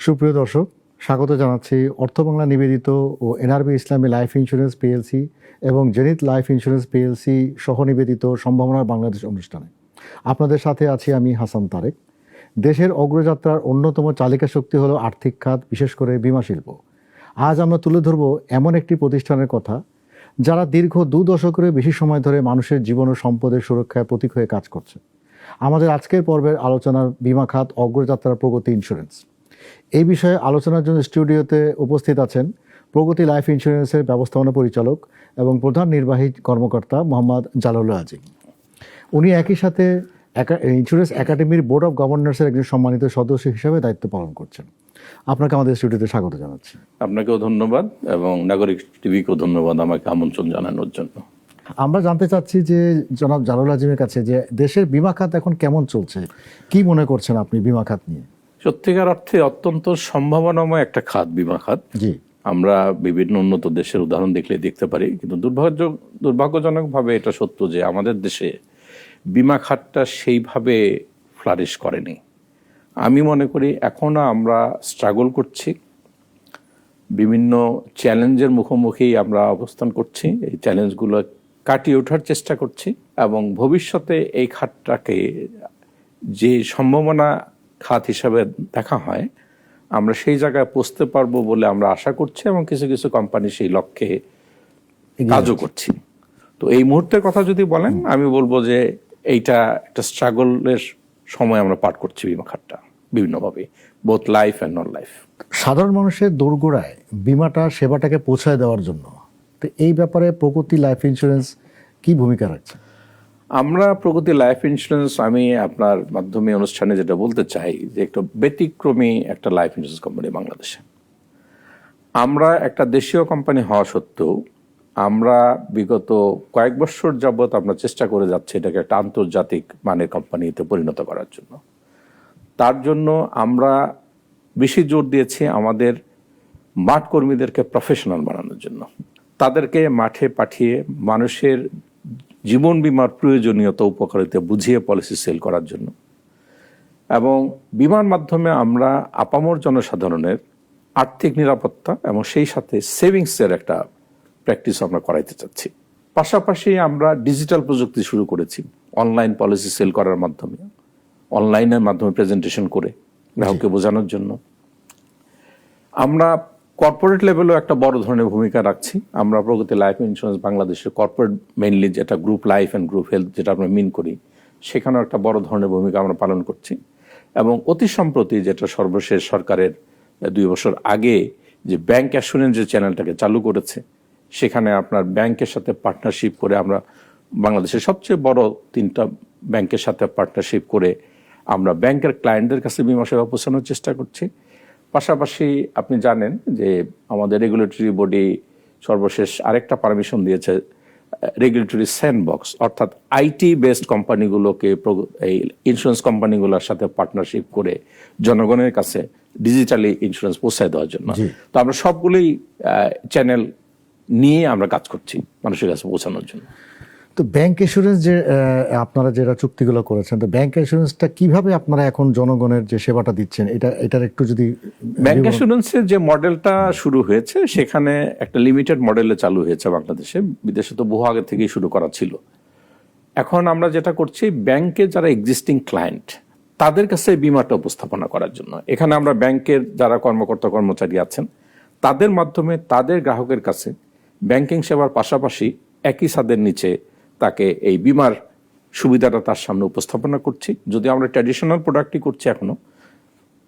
সুপ্রিয় দর্শক, স্বাগত জানাচ্ছি অর্থ বাংলা নিবেদিত ও এনআরবি ইসলামী লাইফ ইন্স্যুরেন্স পিএলসি এবং জেনিত লাইফ ইন্স্যুরেন্স পিএলসি সহ নিবেদিত সম্ভাবনার বাংলাদেশ অনুষ্ঠানে। আপনাদের সাথে আছি আমি হাসান তারেক। দেশের অগ্রযাত্রার অন্যতম চালিকা শক্তি হলো আর্থিক খাত, বিশেষ করে বীমা শিল্প। আজ আমরা তুলে ধরব এমন একটি প্রতিষ্ঠানের কথা যারা দীর্ঘ 2 দশকেরও বেশি সময় ধরে মানুষের জীবন ও সম্পদের সুরক্ষায় প্রতীক হয়ে কাজ করছে। আমাদের আজকের পর্বের আলোচনার বীমা খাত অগ্রযাত্রার প্রগতি ইন্স্যুরেন্স। এই বিষয়ে আলোচনার জন্য স্টুডিওতে উপস্থিত আছেন প্রগতি লাইফ ইন্স্যুরেন্সের ব্যবস্থাপনা পরিচালক এবং প্রধান নির্বাহী কর্মকর্তা মোহাম্মদ জালাল আজিম। উনি একই সাথে ইন্স্যুরেন্স একাডেমির বোর্ড অফ গভর্নর্সের একজন সম্মানিত সদস্য হিসেবে দায়িত্ব পালন করছেন। আপনাকে আমাদের স্টুডিওতে স্বাগত জানাচ্ছি। আপনাকেও ধন্যবাদ এবং নাগরিক টিভিকেও ধন্যবাদ আমাকে আমন্ত্রণ জানানোর জন্য। আমরা জানতে চাচ্ছি যে জনাব জালাল আজিমের কাছে যে দেশের বীমা খাত এখন কেমন চলছে, কি মনে করছেন আপনি বীমা খাত নিয়ে? সত্যিকার অর্থে অত্যন্ত সম্ভাবনাময় একটা খাত বীমা খাত। জি, আমরা বিভিন্ন উন্নত দেশের উদাহরণ দেখলে দেখতে পারি, কিন্তু দুর্ভাগ্যজনকভাবে এটা সত্য যে আমাদের দেশে বীমা খাতটা সেইভাবে ফ্লারিশ করেনি। আমি মনে করি এখনো আমরা স্ট্রাগল করছি, বিভিন্ন চ্যালেঞ্জের মুখোমুখি আমরা অবস্থান করছি, এই চ্যালেঞ্জগুলো কাটিয়ে ওঠার চেষ্টা করছি এবং ভবিষ্যতে এই খাতটাকে যে সম্ভাবনা খাত হিসাবে দেখা হয় আমরা সেই জায়গায় পৌঁছতে পারবো বলে আমরা আশা করছি এবং কিছু কিছু কোম্পানি সেই লক্ষ্যে কাজও করছি। তো এই মুহূর্তের কথা যদি বলেন, আমি বলবো যে এইটা একটা স্ট্রাগলের সময় আমরা পার করছি বীমা খাতটা বিভিন্নভাবে, both life and non life. সাধারণ মানুষের দোরগোড়ায় বীমাটা সেবাটাকে পৌঁছায় দেওয়ার জন্য তো এই ব্যাপারে প্রগতি লাইফ ইন্স্যুরেন্স কি ভূমিকা রাখছে? আমরা প্রগতি লাইফ ইন্স্যুরেন্স, আমি আপনার মাধ্যমে অনুষ্ঠানে যেটা বলতে চাই যে একটা ব্যতিক্রমী একটা লাইফ ইন্স্যুরেন্স কোম্পানি বাংলাদেশে। আমরা একটা দেশীয় কোম্পানি হওয়া সত্ত্বেও আমরা বিগত কয়েক বছর যাবৎ আমরা চেষ্টা করে যাচ্ছি এটাকে একটা আন্তর্জাতিক মানের কোম্পানিতে পরিণত করার জন্য। তার জন্য আমরা বেশি জোর দিয়েছি আমাদের মাঠ কর্মীদেরকে প্রফেশনাল বানানোর জন্য, তাদেরকে মাঠে পাঠিয়ে মানুষের জীবন বীমার প্রয়োজনীয়তা উপকারিতা বুঝিয়ে পলিসি সেল করার জন্য, এবং বিমার মাধ্যমে আমরা আপামর জনসাধারণের আর্থিক নিরাপত্তা এবং সেই সাথে সেভিংসের একটা প্র্যাকটিস আমরা করাইতে চাচ্ছি। পাশাপাশি আমরা ডিজিটাল প্রযুক্তি শুরু করেছি, অনলাইন পলিসি সেল করার মাধ্যমে, অনলাইনের মাধ্যমে প্রেজেন্টেশন করে গ্রাহককে বোঝানোর জন্য। আমরা কর্পোরেট লেভেলেও একটা বড় ধরনের ভূমিকা রাখছি। আমরা প্রগতি লাইফ ইন্স্যুরেন্স বাংলাদেশের কর্পোরেট মেইনলি যেটা group life and group health যেটা আমরা মিন করি, সেখানেও একটা বড় ধরনের ভূমিকা আমরা পালন করছি। এবং অতি সম্প্রতি যেটা সর্বশেষ সরকারের 2 বছর আগে যে ব্যাংক অ্যাসুরেন্স যে চ্যানেলটাকে চালু করেছে, সেখানে আপনার ব্যাংকের সাথে পার্টনারশিপ করে আমরা বাংলাদেশের সবচেয়ে বড় 3টা ব্যাংকের সাথে পার্টনারশিপ করে আমরা ব্যাংকের ক্লায়েন্টদের কাছে বীমা সেবা পৌঁছানোর চেষ্টা করছি। পাশাপাশি আপনি জানেন যে আমাদের রেগুলেটরি বডি সর্বশেষ আরেকটা পারমিশন দিয়েছে, রেগুলেটরি স্যান্ডবক্স, অর্থাৎ আইটি বেসড কোম্পানিগুলোকে এই ইন্স্যুরেন্স কোম্পানিগুলোর সাথে পার্টনারশিপ করে জনগণের কাছে ডিজিটালি ইন্স্যুরেন্স পৌঁছায় দেওয়ার জন্য। তো আমরা সবগুলোই চ্যানেল নিয়ে আমরা কাজ করছি মানুষের কাছে পৌঁছানোর জন্য। তো ব্যাংক ইন্স্যুরেন্স যে আপনারা যেটা চুক্তিগুলো করেছেন, তো ব্যাংক ইন্স্যুরেন্সটা কিভাবে আপনারা এখন জনগণের যে সেবাটা দিচ্ছেন এটার একটু যদি। ব্যাংক ইন্স্যুরেন্সের যে মডেলটা শুরু হয়েছে সেখানে একটা লিমিটেড মডেলে চালু হয়েছে বাংলাদেশে, বিদেশে তো বহু আগে থেকেই শুরু করা ছিল। এখন আমরা যেটা করছি, ব্যাংকে যারা এক্সিস্টিং ক্লায়েন্ট তাদের কাছে বিমাটা উপস্থাপনা করার জন্য এখানে আমরা ব্যাংকের যারা কর্মকর্তা কর্মচারী আছেন তাদের মাধ্যমে তাদের গ্রাহকের কাছে ব্যাংকিং সেবার পাশাপাশি একই ছাদের নিচে তাকে এই বিমার সুবিধাটা তার সামনে উপস্থাপনা করছি। যদি আমরা ট্র্যাডিশনাল প্রোডাক্টই করছি এখনো,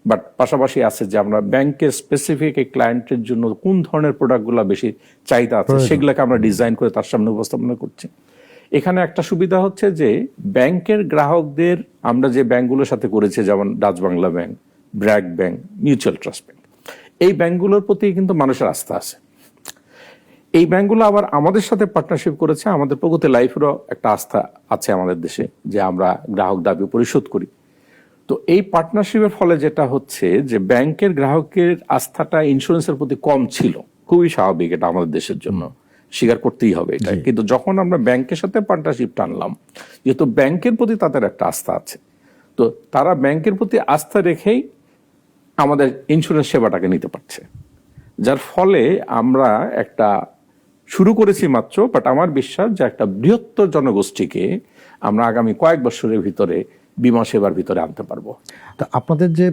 বাট পাশাপাশি আছে যে আমরা ব্যাংকের স্পেসিফিক এই ক্লায়েন্টের জন্য কোন ধরনের প্রোডাক্টগুলো বেশি চাহিদা আছে সেগুলোকে আমরা ডিজাইন করে তার সামনে উপস্থাপনা করছি। এখানে একটা সুবিধা হচ্ছে যে ব্যাংকের গ্রাহকদের আমরা যে ব্যাংকগুলোর সাথে করেছি, যেমন Dutch Bangla bank, BRAC bank, mutual trust bank, এই ব্যাংকগুলোর প্রতি কিন্তু মানুষের আস্থা আছে। এই ব্যাংকগুলো আবার আমাদের সাথে পার্টনারশিপ করেছে, আমাদের প্রগতি লাইফেরও একটা আস্থা আছে আমাদের দেশে যে আমরা গ্রাহক দাবি পরিশোধ করি। তো এই পার্টনারশিপের ফলে যেটা হচ্ছে যে ব্যাংকের গ্রাহকের আস্থাটা ইন্স্যুরেন্সের প্রতি কম ছিল, খুবই স্বাভাবিক, এটা আমাদের দেশের জন্য স্বীকার করতেই হবে এটা। কিন্তু যখন আমরা ব্যাংকের সাথে পার্টনারশিপ টানলাম, যেহেতু ব্যাংকের প্রতি তাদের একটা আস্থা আছে, তো তারা ব্যাংকের প্রতি আস্থা রেখেই আমাদের ইন্স্যুরেন্স সেবাটাকে নিতে পারছে, যার ফলে আমরা একটা শুরু করেছি মাত্র, বাট আমার বিশ্বাস যে একটা বৃহত্তর জনগোষ্ঠীকে আমরা আগামী কয়েক বছরের ভিতরে বিমা সেবার ভিতরে আনতে পারবো। তা আপনাদের যে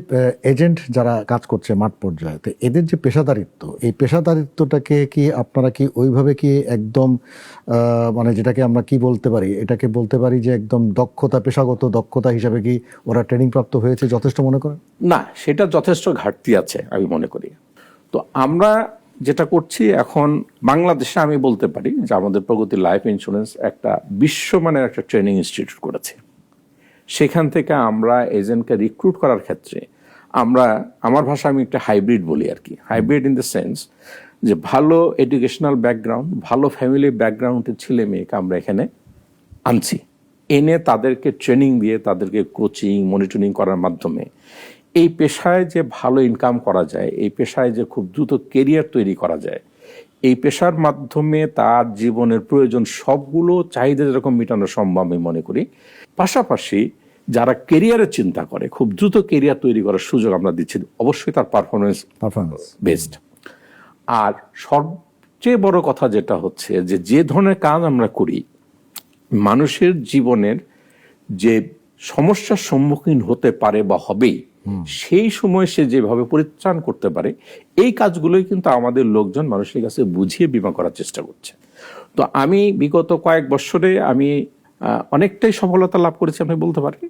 এজেন্ট যারা কাজ করছে মাঠ পর্যায়ে, তো এদের যে পেশাদারিত্ব, এই পেশাদারিত্বটাকে কি আপনারা কি ওইভাবে কি একদম মানে যেটাকে আমরা কি বলতে পারি, এটাকে বলতে পারি যে একদম দক্ষতা, পেশাগত দক্ষতা হিসাবে কি ওরা ট্রেনিং প্রাপ্ত হয়েছে যথেষ্ট মনে করেন? না, সেটা যথেষ্ট ঘাটতি আছে আমি মনে করি। তো আমরা যেটা করছি এখন বাংলাদেশে, আমি বলতে পারি যে আমাদের প্রগতি লাইফ ইন্স্যুরেন্স একটা বিশ্বমানের একটা ট্রেনিং ইনস্টিটিউট করেছে। সেখান থেকে আমরা এজেন্টকে রিক্রুট করার ক্ষেত্রে আমরা, আমার ভাষা আমি একটা হাইব্রিড বলি আর কি, হাইব্রিড ইন দ্য সেন্স যে ভালো এডুকেশনাল ব্যাকগ্রাউন্ড, ভালো ফ্যামিলি ব্যাকগ্রাউন্ডের ছেলে মেয়েকে আমরা এখানে আনছি, এনে তাদেরকে ট্রেনিং দিয়ে, তাদেরকে কোচিং মনিটরিং করার মাধ্যমে এই পেশায় যে ভালো ইনকাম করা যায়, এই পেশায় যে খুব দ্রুত কেরিয়ার তৈরি করা যায়, এই পেশার মাধ্যমে তার জীবনের প্রয়োজন সবগুলো চাহিদা যেরকম মেটানো সম্ভব আমি মনে করি। পাশাপাশি যারা কেরিয়ারের চিন্তা করে, খুব দ্রুত কেরিয়ার তৈরি করার সুযোগ আমরা দিচ্ছি, অবশ্যই তার পারফরমেন্স বেসড। আর সবচেয়ে বড় কথা যেটা হচ্ছে যে ধরনের কাজ আমরা করি, মানুষের জীবনের যে সমস্যার সম্মুখীন হতে পারে বা হবেই, সেই সময় সে যেভাবে পরিত্রাণ করতে পারে, এই কাজগুলোই কিন্তু আমাদের লোকজন মানুষের কাছে বুঝিয়ে বীমা করার চেষ্টা করছে। তো আমি বিগত কয়েক বছরে আমি অনেকটাই সফলতা লাভ করেছি আমি বলতে পারি,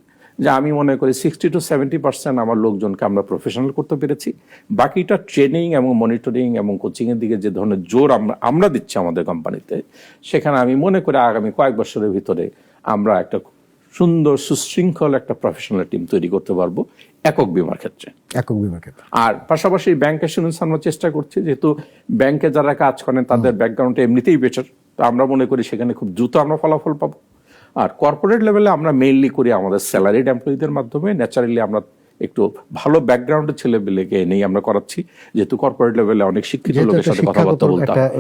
যে আমি মনে করি 60 to 70% আমার লোকজনকে আমরা প্রফেশনাল করতে পেরেছি। বাকিটা ট্রেনিং এবং মনিটরিং এবং কোচিং এর দিকে যে ধরনের জোর আমরা দিচ্ছি আমাদের কোম্পানিতে, সেখানে আমি মনে করি আগামী কয়েক বছরের ভিতরে আমরা একটা সুন্দর সুশৃঙ্খল একটা প্রফেশনাল টিম তৈরি করতে পারবো একক বীমার ক্ষেত্রে। আর পাশাপাশি ব্যাংক অ্যাসুরেন্স আমরা চেষ্টা করছি, যেহেতু ব্যাংকে যারা কাজ করেন তাদের ব্যাকগ্রাউন্ড এমনিতেই বেটার, তো আমরা মনে করি সেখানে খুব দ্রুত আমরা ফলাফল পাবো। আর কর্পোরেট লেভেলে আমরা মেইনলি করি আমাদের স্যালারিড এমপ্লয়ীদের মাধ্যমে। ন্যাচারালি আমরা একটু ভালো ব্যাকগ্রাউন্ডের ছেলেপেলেকে এনেই আমরা করাচ্ছি, যেহেতু কর্পোরেট লেভেলে অনেক শিক্ষিত লোকের সাথে কথাবার্তা বলতে হয়,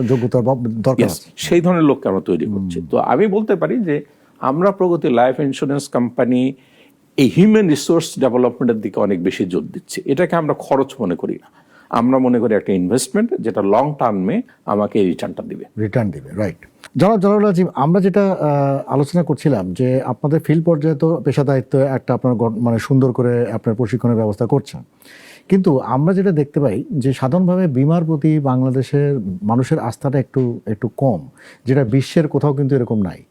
সেই ধরনের লোককে আমরা তৈরি করছি। তো আমি বলতে পারি যে আমরা প্রগতি লাইফ ইন্স্যুরেন্স কোম্পানি এই হিউম্যান রিসোর্স ডেভেলপমেন্টের দিকে অনেক বেশি জোর দিচ্ছে। এটাকে আমরা খরচ মনে করি না, আমরা মনে করি একটা ইনভেস্টমেন্ট, যেটা লং টার্মে আমাকে রিটার্ন দিবে। রাইট। জনাব আজিম, আমরা যেটা আলোচনা করছিলাম যে আপনাদের ফিল্ড পর্যায়ে তো পেশাদারিত্ব একটা আপনার মানে সুন্দর করে আপনার প্রশিক্ষণের ব্যবস্থা করছেন, কিন্তু আমরা যেটা দেখতে পাই যে সাধারণভাবে বীমার প্রতি বাংলাদেশের মানুষের আস্থাটা একটু কম, যেটা বিশ্বের কোথাও কিন্তু এরকম নাই।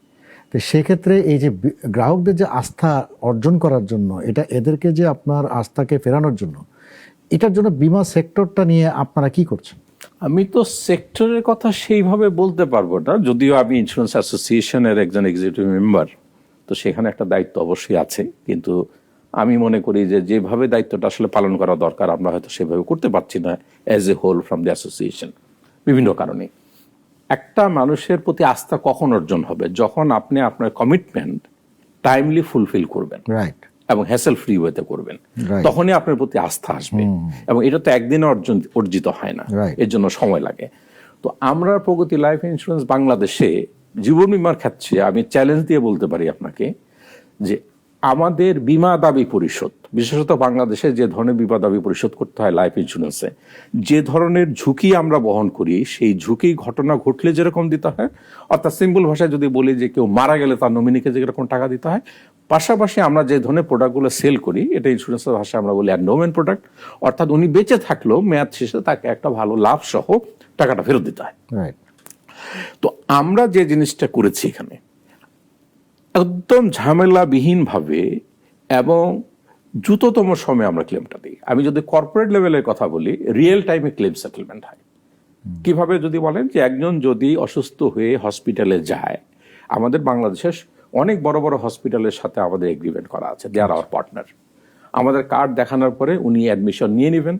তো সেক্ষেত্রে এই যে গ্রাহকদের যে আস্থা অর্জন করার জন্য, এটা এদেরকে যে আপনার আস্থাকে ফেরানোর জন্য, এটার জন্য বীমা সেক্টরটা নিয়ে আপনারা কি করছেন? আমি তো সেক্টরের কথা সেইভাবে বলতে পারবো না, যদিও আমি ইন্স্যুরেন্স অ্যাসোসিয়েশনের একজন এক্সিকিউটিভ মেম্বার, তো সেখানে একটা দায়িত্ব অবশ্যই আছে। কিন্তু আমি মনে করি যে যেভাবে দায়িত্বটা আসলে পালন করা দরকার, আমরা হয়তো সেভাবে করতে পারছি না as a whole from the association, বিভিন্ন কারণে। একটা মানুষের প্রতি আস্থা কখন অর্জন হবে? যখন আপনি আপনার কমিটমেন্ট টাইমলি ফুলফিল করবেন, রাইট, এবং হ্যাসেল ফ্রি ওয়েতে করবেন, তখনই আপনার প্রতি আস্থা আসবে। এবং এটা তো একদিনে অর্জিত হয় না, এর জন্য সময় লাগে। তো আমরা প্রগতি লাইফ ইন্স্যুরেন্স বাংলাদেশে জীবন বীমার ক্ষেত্রে আমি চ্যালেঞ্জ দিয়ে বলতে পারি আপনাকে যে আমাদের বীমা দাবি পরিশোধ, বিশেষত বাংলাদেশে যে ধরনের বীমা দাবি পরিশোধ করতে হয় লাইফ ইন্স্যুরেন্সে, যে ধরনের ঝুঁকি আমরা বহন করি, সেই ঝুঁকি ঘটনা ঘটলে যেরকম দিতে হয়, অর্থাৎ সিম্পল ভাষায় যদি বলি যে কেউ মারা গেলে তার নমিনিকে যেরকম টাকা দিতে হয়, পাশাপাশি আমরা যে ধরনের প্রোডাক্টগুলো সেল করি, এটা ইন্স্যুরেন্সের ভাষায় আমরা বলি এন্ডোমেন্ট প্রোডাক্ট, অর্থাৎ উনি বেঁচে থাকলেও মেয়াদ শেষে তাকে একটা ভালো লাভ সহ টাকাটা ফেরত দিতে হয়। তো আমরা যে জিনিসটা করেছি এখানে একদম ঝামেলাবিহীনভাবে এবং দ্রুততম সময়ে আমরা ক্লেমটা দিই। আমি যদি কর্পোরেট লেভেলের কথা বলি, রিয়েল টাইমে ক্লেম সেটেলমেন্ট হয়। কিভাবে যদি বলেন যে একজন যদি অসুস্থ হয়ে হসপিটালে যায়, আমাদের বাংলাদেশের অনেক বড় বড় হসপিটালের সাথে আমাদের এগ্রিমেন্ট করা আছে, দে আর আওয়ার পার্টনার। আমাদের কার্ড দেখানোর পরে উনি অ্যাডমিশন নিয়ে নেবেন,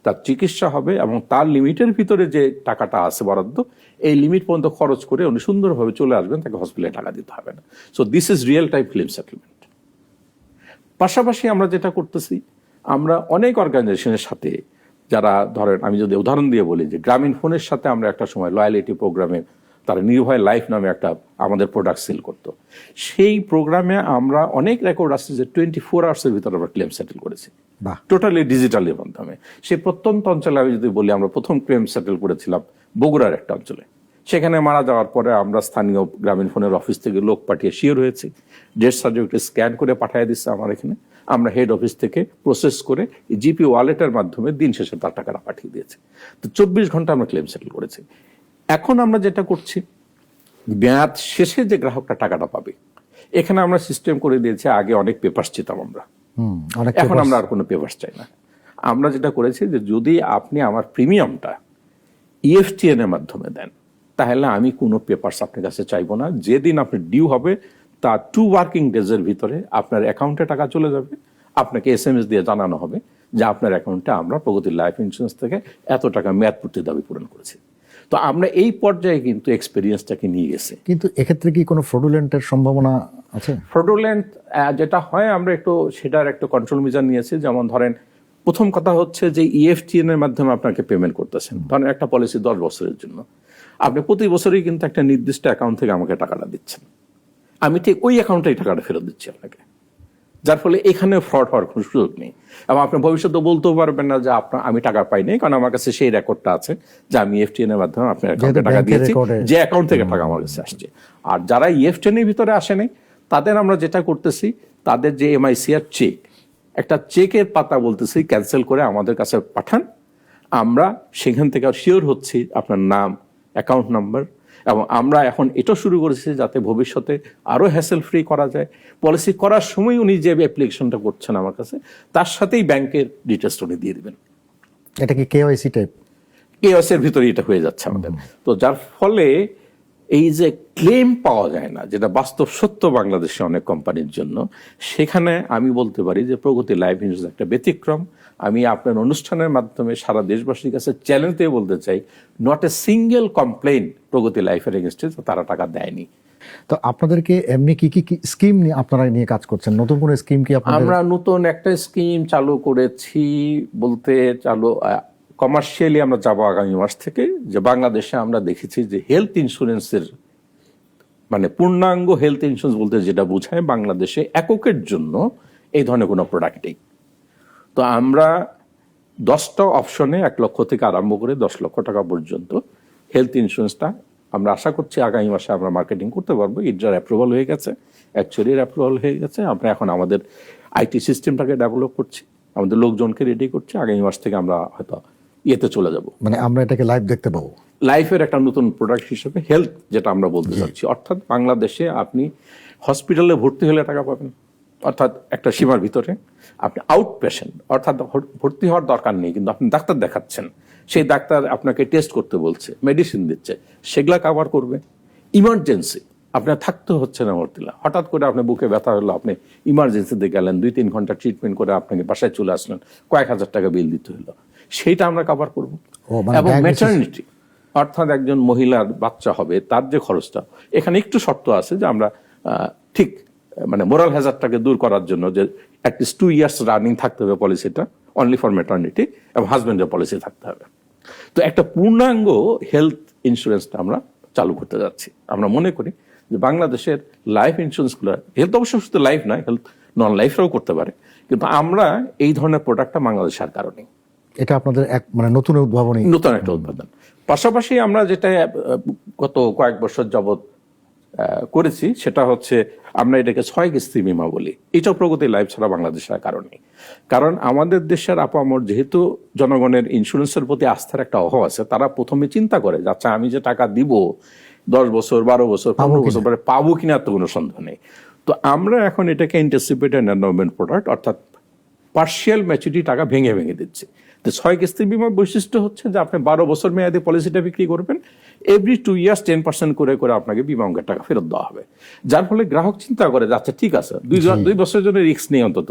তার চিকিৎসা হবে এবং তার লিমিটের ভিতরে যে টাকাটা আছে বরাদ্দ, এই লিমিট পর্যন্ত খরচ করে উনি সুন্দরভাবে চলে আসবেন, তাকে হসপিটালে টাকা দিতে হবে না। So this is real time claim settlement. পাশাপাশি আমরা যেটা করতেছি, আমরা অনেক অর্গানাইজেশনের সাথে, যারা ধরেন আমি যদি উদাহরণ দিয়ে বলি যে গ্রামীণ ফোনের সাথে আমরা একটা সময় লয়ালিটি প্রোগ্রামে তারা নির্ভয় লাইফ নামে একটা আমাদের প্রোডাক্ট সেল করতো, সেই প্রোগ্রামে আমরা অনেক রেকর্ড আসছে যে 24 আওয়ার্সের ভিতরে আমরা ক্লেম সেটেল করেছি। বাহ। টোটালি ডিজিটালের মাধ্যমে। সেই প্রত্যন্ত অঞ্চলে আমি যদি বলি, আমরা প্রথম ক্লেম সেটেল করেছিলাম বগুড়ার একটা অঞ্চলে। সেখানে মারা যাওয়ার পরে আমরা স্থানীয় গ্রামীণ ফোনের অফিস থেকে লোক পাঠিয়ে শিওর হয়েছি, ডেথ সার্টিফিকেট স্ক্যান করে পাঠিয়ে দিচ্ছে আমার এখানে। আমরা হেড অফিস থেকে প্রসেস করে জিপি ওয়ালেটের মাধ্যমে দিন শেষে তার টাকাটা পাঠিয়ে দিয়েছি। তো 24 ঘন্টা আমরা ক্লেম সেটেল করেছি। এখন আমরা যেটা করছি, মেয়াদ শেষে যে গ্রাহকটা টাকাটা পাবে, এখানে আমরা সিস্টেম করে দিয়েছি। আগে অনেক পেপারস চেতাম আমরা, অনেক এখন papers। আমরা আর কোনো পেপারস চাই না। আমরা যেটা করেছি যে যদি আপনি আমার প্রিমিয়ামটা ইএফটিএন এর মাধ্যমে দেন, তাহলে আমি কোনো পেপারস আপনার কাছে চাইবো না। যেদিন আপনি ডিউ হবে তার 2 ওয়ার্কিং ডেজের ভিতরে আপনার অ্যাকাউন্টে টাকা চলে যাবে। আপনাকে এসএমএস দিয়ে জানানো হবে যে আপনার অ্যাকাউন্টে আমরা প্রগতি লাইফ ইন্স্যুরেন্স থেকে এত টাকা মেয়াদ পূর্তি দাবি পূরণ করেছি। তো আমরা এই পর্যায়ে কিন্তু এক্সপেরিয়েন্সটাকে নিয়ে গেছি। কিন্তু এক্ষেত্রে কি কোনো ফ্রডুলেন্টের সম্ভাবনা আছে? ফ্রডুলেন্ট যেটা হয়, আমরা একটু সেটার একটা কন্ট্রোল মেজার নিয়েছি। যেমন ধরেন, প্রথম কথা হচ্ছে যে ইএফটিএন এর মাধ্যমে আপনাকে পেমেন্ট করতেছেন। ধরেন একটা পলিসি 10 বছরের জন্য, আপনি প্রতি বছরই কিন্তু একটা নির্দিষ্ট অ্যাকাউন্ট থেকে আমাকে টাকাটা দিচ্ছেন। আমি ঠিক ওই অ্যাকাউন্টে টাকাটা ফেরত দিচ্ছি আপনাকে, যার ফলে এখানে ফ্রড হওয়ার কোনো সুযোগ নেই। এবং আপনি ভবিষ্যতে বলতেও পারবেন না যে আপনার আমি টাকা পাইনি, কারণ আমার কাছে সেই রেকর্ডটা আছে যে আমি ইএফটিএন এর মাধ্যমে আপনার অ্যাকাউন্টে টাকা ব্যাংকের দিয়েছি, রেকর্ডে। যে অ্যাকাউন্ট থেকে টাকা আমার কাছে আসছে। আর যারা ইএফটিএন এর ভিতরে আসেনি, তাদের আমরা যেটা করতেছি, তাদের যে এমআইসিআর চেক, একটা চেকের পাতা বলতেছি ক্যান্সেল করে আমাদের কাছে পাঠান। আমরা সেখান থেকে শিওর হচ্ছি আপনার নাম, অ্যাকাউন্ট নাম্বার। এবং আমরা এখন এটা শুরু করেছি যাতে ভবিষ্যতে আরো হ্যাসেল ফ্রি করা যায়। পলিসি করার সময় উনি যে অ্যাপ্লিকেশনটা করছেন আমার কাছে, তার সাথেই ব্যাংকের ডিটেলসটা উনি দিয়ে দিবেন। এটা কি কেওয়াইসি টাইপ? কেওয়াইসি এর ভিতরে এটা হয়ে যাচ্ছে আমাদের। তো যার ফলে এই যে ক্লেম পাওয়া যায় না, যেটা বাস্তব সত্য বাংলাদেশে অনেক কোম্পানির জন্য, সেখানে আমি বলতে পারি যে প্রগতি লাইফ ইন্স্যুরেন্স একটা ব্যতিক্রম। আমি আপনার অনুষ্ঠানের মাধ্যমে সারা দেশবাসীর কাছে চ্যালেঞ্জ দিয়ে বলতে চাই, নট এ সিঙ্গেল কমপ্লেন প্রগতি লাইফের এগেনস্টে তারা টাকা দেয়নি। তো আপনাদেরকে এমনি কি কি স্কিম নিয়ে আপনারা নিয়ে কাজ করছেন? নতুন কোনো স্কিম কি আপনাদের? আমরা নতুন একটা স্কিম চালু করেছি, বলতে কমার্শিয়ালি আমরা যাবো আগামী মাস থেকে। যে বাংলাদেশে আমরা দেখেছি যে হেলথ ইন্স্যুরেন্সের মানে পূর্ণাঙ্গ হেলথ ইন্স্যুরেন্স বলতে যেটা বোঝায়, বাংলাদেশে এককের জন্য এই ধরনের কোনো প্রোডাক্ট নেই। তো আমরা 10টা অপশনে 1 লক্ষ থেকে আরম্ভ করে 10 লক্ষ টাকা পর্যন্ত হেলথ ইন্স্যুরেন্সটা আমরা আশা করছি আগামী মাসে আমরা মার্কেটিং করতে পারবো। ইডার অ্যাপ্রুভাল হয়ে গেছে, অ্যাকচুয়ালির অ্যাপ্রুভাল হয়ে গেছে। আমরা এখন আমাদের আইটি সিস্টেমটাকে ডেভেলপ করছি, আমাদের লোকজনকে রেডি করছি। আগামী মাস থেকে আমরা হয়তো ইয়েতে চলে যাব, মানে আমরা এটাকে লাইভ দেখতে পাবো। লাইফের একটা নতুন প্রোডাক্ট হিসেবে হেলথ, যেটা আমরা বলতে চাচ্ছি। অর্থাৎ বাংলাদেশে আপনি হসপিটালে ভর্তি হলে টাকা পাবেন, অর্থাৎ একটা সীমার ভিতরে। আপনি আউট পেশেন্ট, অর্থাৎ ভর্তি হওয়ার দরকার নেই, কিন্তু আপনি ডাক্তার দেখাচ্ছেন, সেই ডাক্তার আপনাকে টেস্ট করতে বলছে, মেডিসিন দিচ্ছে, সেগুলা কভার করবে। ইমার্জেন্সি আপনার থাকতে হচ্ছে না ভর্তিলা, হঠাৎ করে আপনার বুকে ব্যথা হলো, আপনি ইমার্জেন্সিতে গেলেন, 2-3 ঘন্টা ট্রিটমেন্ট করে আপনাকে বাসায় চলে আসলেন, কয়েক হাজার টাকা বিল দিতে হলো, সেইটা আমরা কভার করবো। এবং ম্যাটারনিটি, অর্থাৎ একজন মহিলার বাচ্চা হবে, তার যে খরচটা, এখানে একটু শর্ত আছে যে আমরা ঠিক মানে মোরাল হ্যাজার্ডটাকে দূর করার জন্য যে অ্যাটলিস্ট 2 ইয়ার্স রানিং থাকতে হবে পলিসিটা, অনলি ফর ম্যাটারনিটি, এবং হাজব্যান্ডের পলিসি থাকতে হবে। তো একটা পূর্ণাঙ্গ হেলথ ইন্স্যুরেন্সটা আমরা চালু করতে যাচ্ছি। আমরা মনে করি যে বাংলাদেশের লাইফ ইন্স্যুরেন্সগুলো, হেলথ অবশ্য শুধু লাইফ নয়, হেলথ নন লাইফরাও করতে পারে, কিন্তু আমরা এই ধরনের প্রোডাক্টটা বাংলাদেশে আর কারণে। এটা আপনাদের এক মানে নতুন উদ্ভাবনী, নতুন একটা উদ্ভাবন। পাশাপাশি আমরা যেটা গত কয়েক বছর যাবৎ করেছি, সেটা হচ্ছে আমরা এটাকে 6 কিস্তি বিমা বলি। এটাও প্রগতি লাইফ ছাড়া বাংলাদেশের কারণে। কারণ আমাদের দেশের আপামর যেহেতু জনগণের ইন্স্যুরেন্সের প্রতি আস্থার একটা অভাব আছে, তারা প্রথমে চিন্তা করে যে আচ্ছা আমি যে টাকা দিব 10 বছর, 12 বছর, 15 বছর পরে পাবো কিনা, তো কোনো সন্দেহ নেই। তো আমরা এখন এটাকে অ্যান্টিসিপেটেড এনডাউমেন্ট প্রোডাক্ট, অর্থাৎ পার্শিয়াল ম্যাচুরিটি টাকা ভেঙে ভেঙে দিচ্ছে। তো 6 কিস্তি বিমার বৈশিষ্ট্য হচ্ছে যে আপনি 12 বছর মেয়াদী পলিসিটা বিক্রি করবেন, এভরি 2 ইয়ার্স 10% করে করে আপনাকে বিমা অঙ্কের টাকা ফেরত দেওয়া হবে। যার ফলে গ্রাহক চিন্তা করে যে আচ্ছা ঠিক আছে, 2 বছরের জন্য রিস্ক নেই, অন্তত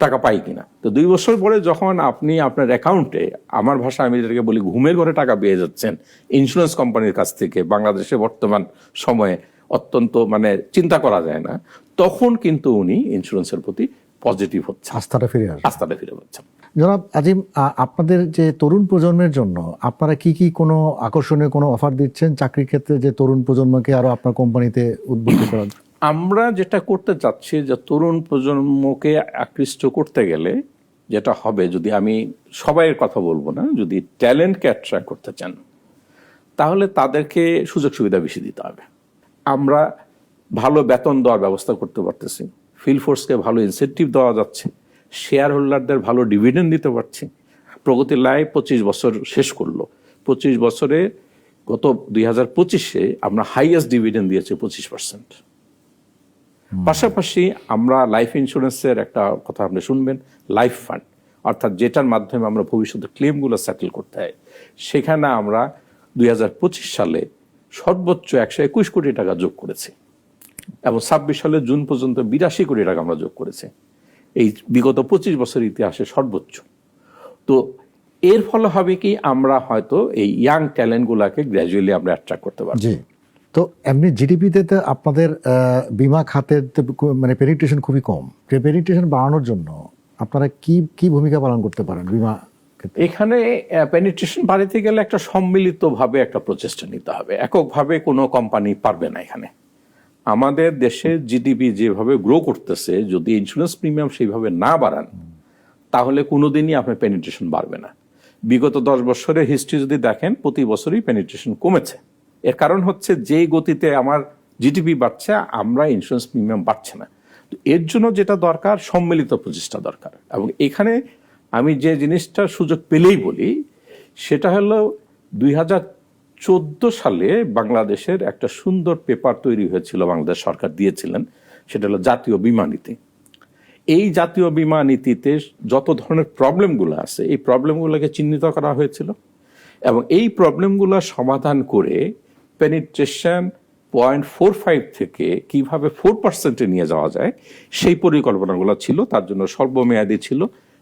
টাকা পাই কিনা। তো 2 বছর পরে যখন আপনি আপনার অ্যাকাউন্টে, আমার ভাষা আমি যেটাকে বলি ঘুমের ঘরে টাকা পেয়ে যাচ্ছেন ইন্স্যুরেন্স কোম্পানির কাছ থেকে, বাংলাদেশে বর্তমান সময়ে অত্যন্ত মানে চিন্তা করা যায় না, তখন কিন্তু উনি ইন্স্যুরেন্সের প্রতি পজিটিভ হচ্ছে, আস্থাটা ফিরে পাচ্ছেন। জনাব আজিম, আপনাদের যে তরুণ প্রজন্মের জন্য আপনারা কি কি কোনো আকর্ষণীয় কোনো অফার দিচ্ছেন চাকরির ক্ষেত্রে, যে তরুণ প্রজন্মকে আরো আপনার কোম্পানিতে উদ্বুদ্ধ করার? আমরা যেটা করতে চাচ্ছি যে তরুণ প্রজন্মকে আকৃষ্ট করতে গেলে যেটা হবে, যদি আমি সবাইয়ের কথা বলবো না, যদি ট্যালেন্টকে অ্যাট্রাক্ট করতে চান তাহলে তাদেরকে সুযোগ সুবিধা বেশি দিতে হবে। আমরা ভালো বেতন দেওয়ার ব্যবস্থা করতে পারতেছি, ফিল্ড ফোর্সকে ভালো ইনসেন্টিভ দেওয়া যাচ্ছে, শেয়ার হোল্ডারদের ভালো ডিভিডেন্ড দিতে পারছি। প্রগতি লাইফ 25 বছর শেষ করলো, 25 বছরে গত 2025-এ আমরা হাইয়েস্ট ডিভিডেন্ড দিয়েছি 25%। পাশাপাশি আমরা লাইফ ইন্স্যুরেন্সের একটা কথা আপনি শুনবেন, লাইফ ফান্ড, অর্থাৎ যেটার মাধ্যমে আমরা ভবিষ্যতে ক্লেমগুলো সেটেল করতে হয়, সেখানে আমরা 2025 সালে সর্বোচ্চ 121 কোটি টাকা যোগ করেছি এবং 26 সালের জুন পর্যন্ত 82 কোটি টাকা আমরা যোগ করেছি। এই বিগত 25 বছর ইতিহাসে সর্বোচ্চ। তো এর ফলে হবে কি, আমরা হয়তো এই ইয়াং ট্যালেন্টগুলোকে গ্র্যাজুয়ালি আমরা অ্যাট্রাক্ট করতে পারবো। জি। তো এমনি জিডিপিতে আপনাদের বিমা খাতের মানে পেনিট্রেশন খুবই কম। পেনিট্রেশন বাড়ানোর জন্য আপনারা কি ভূমিকা পালন করতে পারেন বিমা ক্ষেত্রে? এখানে পেনিট্রেশন বাড়াতে গেলে একটা সম্মিলিতভাবে একটা প্রচেষ্টা নিতে হবে। এককভাবে কোনো কোম্পানি পারবে না। এখানে আমাদের দেশে জিডিপি যেভাবে গ্রো করতেছে, যদি ইন্স্যুরেন্স প্রিমিয়াম সেইভাবে না বাড়ান তাহলে কোনোদিনই আপনার পেনিট্রেশন বাড়বে না। বিগত 10 বছরের হিস্ট্রি যদি দেখেন, প্রতি বছরই পেনিট্রেশন কমেছে। এর কারণ হচ্ছে যে গতিতে আমার জিডিপি বাড়ছে, আমরা ইন্স্যুরেন্স প্রিমিয়াম বাড়ছে না। তো এর জন্য যেটা দরকার, সম্মিলিত প্রচেষ্টা দরকার। এবং এখানে আমি যে জিনিসটার সুযোগ পেলেই বলি, সেটা হলো 2014 সালে বাংলাদেশের একটা সুন্দর পেপার তৈরি হয়েছিল, বাংলাদেশ সরকার দিয়েছিলেন, সেটা হলো জাতীয় বীমা নীতি। এই জাতীয় বীমা নীতিতে যত ধরনের প্রবলেমগুলো আছে, এই প্রবলেমগুলোকে চিহ্নিত করা হয়েছিল এবং এই প্রবলেমগুলো সমাধান করে পেনিট্রেশন 0.45 থেকে কিভাবে 4%-এ নিয়ে যাওয়া যায় সেই পরিকল্পনাগুলো ছিল। তার জন্য স্বল্পমেয়াদী ছিল,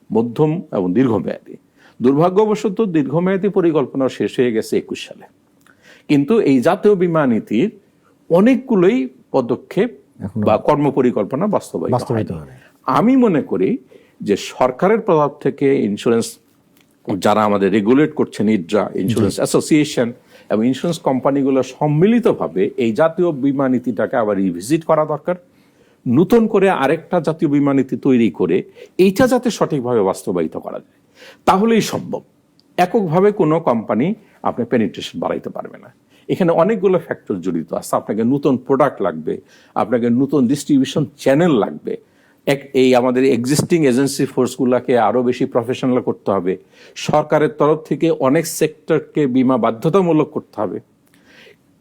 মধ্যম এবং দীর্ঘমেয়াদী। দুর্ভাগ্যবশত দীর্ঘমেয়াদী পরিকল্পনা শেষ হয়ে গেছে 21 সালে। কিন্তু এই জাতীয় বীমা নীতির অনেকগুলোই পদক্ষেপ বা কর্মপরিকল্পনা বাস্তবায়িত হয়নি। আমি মনে করি যে সরকারের প্রভাব থেকে ইন্স্যুরেন্স যারা আমাদের রেগুলেট করছেন, ইডরা, ইন্স্যুরেন্স অ্যাসোসিয়েশন এবং ইন্স্যুরেন্স কোম্পানিগুলো সম্মিলিতভাবে এই জাতীয় বীমা নীতিটাকে আবার রিভিজিট করা দরকার। নতুন করে আরেকটা জাতীয় বীমা নীতি তৈরি করে এইটা যাতে সঠিকভাবে বাস্তবায়িত করা যায়, তাহলেই সম্ভব। এককভাবে কোনো কোম্পানি আপনি পেনিট্রেশন বাড়াইতে পারবে না। এখানে অনেকগুলো ফ্যাক্টর জড়িত আছে। আপনাকে নতুন প্রোডাক্ট লাগবে, আপনাকে নতুন ডিস্ট্রিবিউশন চ্যানেল লাগবে, এই আমাদের এক্সিস্টিং এজেন্সি ফোর্সগুলোকে আরো বেশি প্রফেশনাল করতে হবে, সরকারের তরফ থেকে অনেক সেক্টরকে বীমা বাধ্যতামূলক করতে হবে,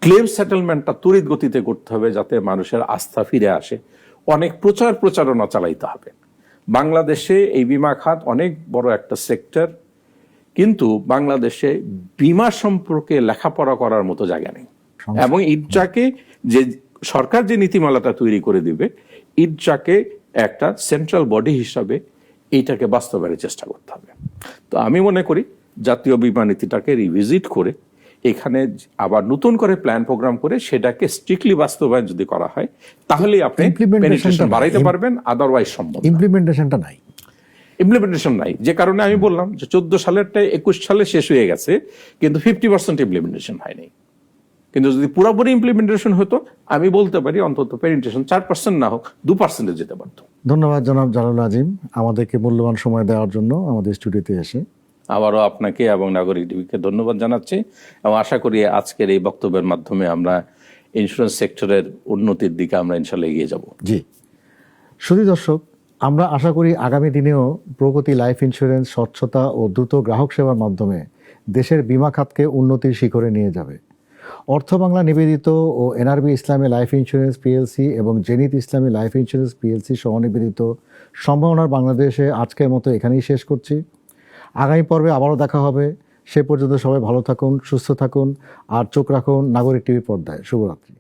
ক্লেম সেটেলমেন্টটা তড়িৎ গতিতে করতে হবে যাতে মানুষের আস্থা ফিরে আসে, অনেক প্রচারণা চালাইতে হবে। বাংলাদেশে এই বীমা খাত অনেক বড় একটা সেক্টর, কিন্তু বাংলাদেশে বীমা সম্পর্কে লেখাপড়া করার মতো জায়গা নেই। এবং ইডজাকে যে সরকার যে নীতিমালাটা তৈরি করে দিবে, ইডজাকে একটা সেন্ট্রাল বডি হিসাবে এইটাকে বাস্তবায়নের চেষ্টা করতে হবে। তো আমি মনে করি জাতীয় বীমা নীতিটাকে রিভিজিট করে এখানে আবার নতুন করে প্ল্যান প্রোগ্রাম করে সেটাকে স্ট্রিক্টলি বাস্তবায়ন যদি করা হয়, তাহলেই আপনি পেনিট্রেশন বাড়াইতে পারবেন, আদারওয়াইজ সম্ভব। ইমপ্লিমেন্টেশনটা নাই, ইমপ্লিমেন্টেশন নাই। যে কারণে আমি বললাম যে 14 সালেরটা 21 সালে শেষ হয়ে গেছে, কিন্তু 50% ইমপ্লিমেন্টেশন হয়নি। কিন্তু যদি পুরোপুরি ইমপ্লিমেন্টেশন হতো, আমি বলতে পারি অন্তত পেনিট্রেশন 4% না হোক 2% যেতে পারতো। ধন্যবাদ জনাব জালাল আজিম, আমাদেরকে মূল্যবান সময় দেওয়ার জন্য আমাদের স্টুডিওতে এসে। আবারও আপনাকে এবং নাগরিক টিভিকে ধন্যবাদ জানাচ্ছি এবং আশা করি আজকের এই বক্তব্যের মাধ্যমে আমরা ইন্স্যুরেন্স সেক্টরের উন্নতির দিকে আমরা ইনশাআল্লাহ এগিয়ে যাব। জি, শুধু দর্শক, আমরা আশা করি আগামী দিনেও প্রগতি লাইফ ইন্স্যুরেন্স স্বচ্ছতা ও দ্রুত গ্রাহক সেবার মাধ্যমে দেশের বীমা খাতকে উন্নতির শিখরে নিয়ে যাবে। অর্থ বাংলা নিবেদিত ও এনআরবি ইসলামী লাইফ ইন্স্যুরেন্স পিএলসি এবং জেনিত ইসলামী লাইফ ইন্স্যুরেন্স পিএলসি সহ নিবেদিত সম্ভাবনার বাংলাদেশে আজকের মতো এখানেই শেষ করছি। আগামী পর্বে আবারও দেখা হবে। সে পর্যন্ত সবাই ভালো থাকুন, সুস্থ থাকুন আর চোখ রাখুন নাগরিক টিভির পর্দায়। শুভরাত্রি।